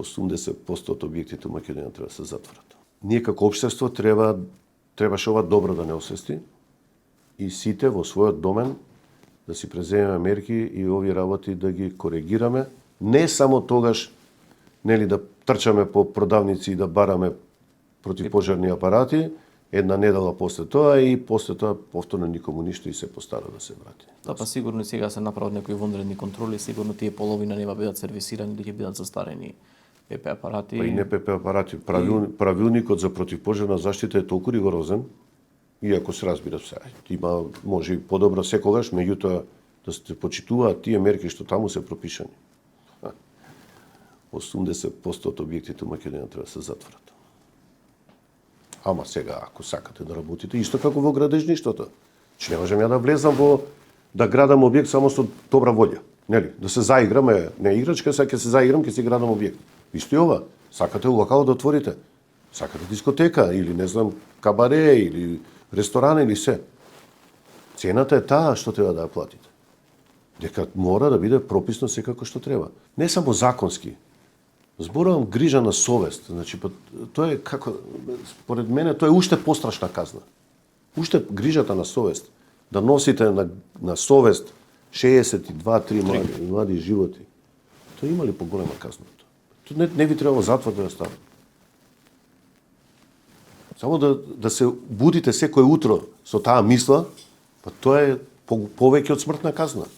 80% од објектите во Македонија треба да се затворат. Ние како општество требаше ова добро да не освести и сите во својот домен да си преземеме мерки и овие работи да ги коригираме, не само тогаш нели да трчаме по продавници и да бараме противпожарни апарати, една недела после тоа и после тоа повторно никому ништо и се постара да се врати. Да, па сигурно сега се направат некои вонредни контроли, сигурно тие половина нема бидат сервисирани, да ќе бидат застарени ПП апарати. Па и не ПП апарати, правилникот за противпожарна заштита е толку ригорозен, иако се разбира се, има може и подобро секогаш, меѓутоа да се почитуваат тие мерки што таму се пропишани. 80% од објектите во Македонија треба да се затворат. Ама сега, ако сакате да работите, исто како во градежништвото, че не можам ја да влезам во да градам објект само со добра волја. Нели? Да се заиграме, не играчка, сега ќе се заиграм, ќе си градам објект. Исто и ова. Сакате локал да отворите. Сакате дискотека или не знам кабаре или ресторан или се. Цената е таа што треба да ја платите. Дека мора да биде прописно секако што треба. Не само законски. Зборувам грижа на совест. Значи, тоа е како, според мене, тоа е уште пострашна казна. Уште грижата на совест. Да носите на совест 62-3 млади животи. Тоа има ли поголема казна? Тоа не би требало затвор да става. Само да се будите секој утро со таа мисла, па тоа е повеќе од смртна казна.